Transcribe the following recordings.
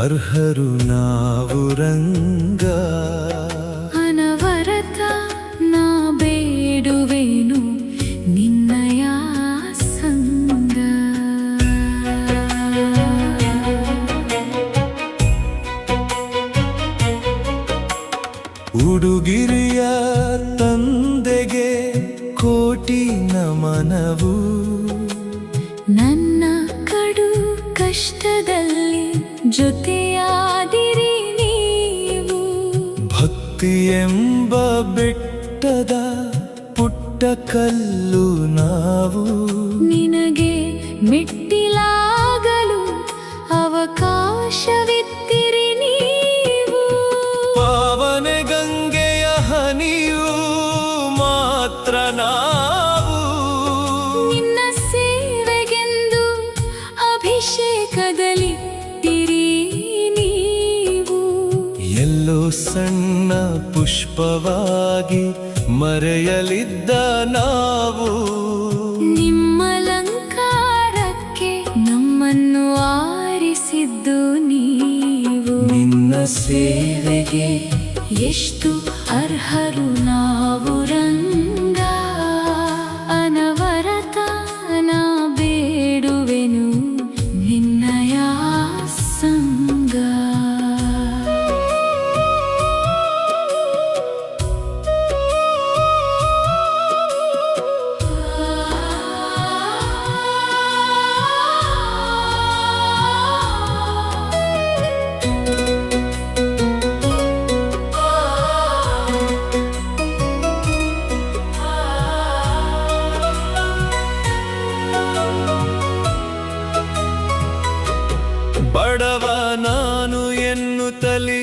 ಅರ್ಹರು ನಾವು ರಂಗ. ಅನವರತ ನಾ ಬೇಡುವೆನು ನಿನ್ನಯ ಸಂಗ. ಉಡುಗಿರಿಯ ತಂದೆಗೆ ಕೋಟಿ ನಮನವು. ನನ್ನ ಕಡು ಕಷ್ಟದಲ್ಲಿ ಜೊತೆಯಾದಿರಿ ನೀವು. ಭಕ್ತಿ ಎಂಬ ಬೆಟ್ಟದ ಪುಟ್ಟ ಕಲ್ಲು ನಾವು. ನಿನಗೆ ಮೆಟ್ಟಿಲಾಗಲು ಅವಕಾಶವಿತ್ತಿರಿ ನೀವು. ಪಾವನೆ ಗಂಗೆಯ ಹನಿಯೂ ಮಾತ್ರ ನಾವು. ನಿನ್ನ ಸೇವೆಗೆಂದು ಅಭಿಷೇಕದಲ್ಲಿ ನೀವು. ಎಲ್ಲೋ ಸಣ್ಣ ಪುಷ್ಪವಾಗಿ ಮರೆಯಲಿದ್ದ ನಾವು. ನಿಮ್ಮಲಂಕಾರಕ್ಕೆ ನಮ್ಮನ್ನು ಆರಿಸಿದ್ದು ನೀವು. ನಿನ್ನ ಸೇವೆಗೆ ಎಷ್ಟು ಅರ್ಹರು ನಾವು ರಂಗ. ಅನವರತ ನಾ ಬೇಡುವೆನು ನಿನ್ನಯ ಸಂಗ. ಬಡವ ನಾನು ಎನ್ನುತ್ತಲಿ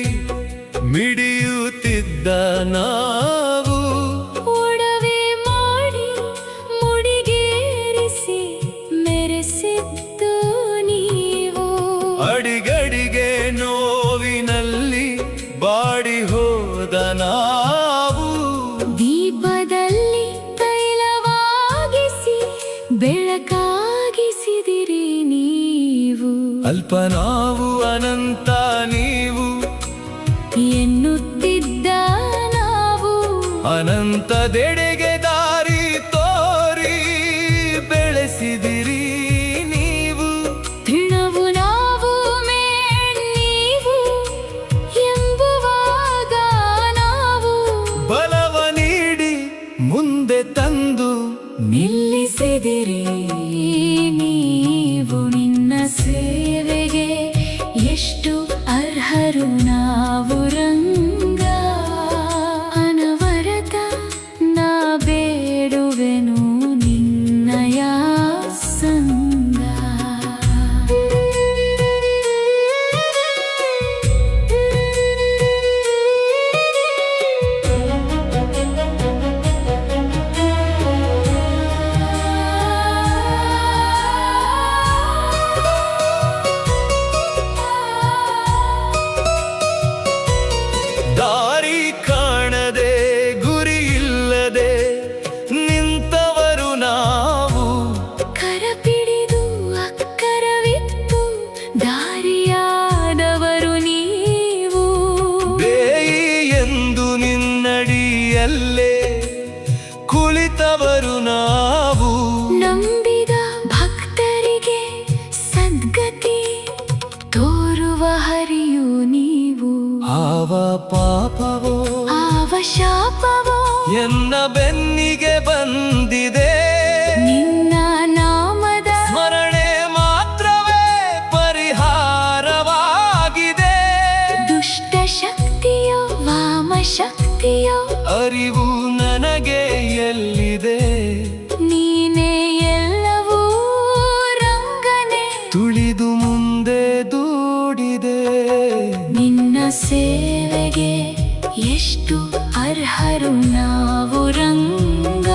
ಮಿಡಿಯುತ್ತಿದ್ದ ನಾವು. ಒಡವೆ ಮಾಡಿ ಮುಡಿಗೇರಿಸಿ ಮೆರೆಸಿದ್ದು ನೀವು. ಅಡಿಗಡಿಗೆ ನೋವಿನಲ್ಲಿ ಬಾಡಿ ಹೋದ ನಾವು. ದೀಪದಲ್ಲಿ ತೈಲವಾಗಿಸಿ ಬೆಳಕಾಗಿಸಿದಿರಿ ನೀವು. ಅಲ್ಪ ನಾವು ಅನಂತ ನೀವು ಎನ್ನುತ್ತಿದ್ದ ನಾವು. ಅನಂತದೆಡೆಗೆ ದಾರಿ ತೋರಿ ಬೆಳೆಸಿದಿರಿ ನೀವು. ತೃಣವು ನಾವು ನೀವು ಎಂಬುವಾಗ ನಾವು. ಬಲವ ನೀಡಿ ಮುಂದೆ ತಂದು ನಿಲ್ಲಿಸಿದಿರಿ ನೀವು. ನಿನ್ನ ಸೇವೆಗೆ ಎಷ್ಟು ಅರ್ಹರು ನಾವು ರಂಗ. ಅನವರತ ನಾ ಬೇಡುವೆನು ನಿನ್ನಯ ಸಂಗ. ದಾರಿ ಕಾಣದೆ ಗುರಿ ಇಲ್ಲದೆ ನಿಂತವರು ನಾವು. ಕರಪಿಡಿದು ಅಕ್ಕರವಿತ್ತು ದಾರಿಯಾದವರು ನೀವು. ಬೇಯಿ ಎಂದು ನಿನ್ನಡಿಯಲ್ಲೇ ಕುಳಿತವರು ನಾವು. ನಂಬಿದ ಭಕ್ತರಿಗೆ ಸದ್ಗತಿ ತೋರುವ ಹರಿಯು ನೀವು. ಆವ ಪಾಪವೋ ಆವ ಶಾಪವೋ ಎನ್ನ ಬೆನ್ನಿಗೆ ಬಂದಿದೆ. ನಿನ್ನ ನಾಮದ ಸ್ಮರಣೆ ಮಾತ್ರವೇ ಪರಿಹಾರವಾಗಿದೆ. ದುಷ್ಟ ಶಕ್ತಿಯೋ ವಾಮ ಶಕ್ತಿಯೋ ಅರಿವು ನನಗೆ ಎಲ್ಲಿದೆ. ನೀನೇ ಎಲ್ಲವೂ ರಂಗನೆ. ತುಳಿದು ಮುಂದೆ ದೂಡಿದೆ. ನಿನ್ನ ಸೇವೆಗೆ ಎಷ್ಟು ಅರ್ಹರು ನಾವು ರಂಗ.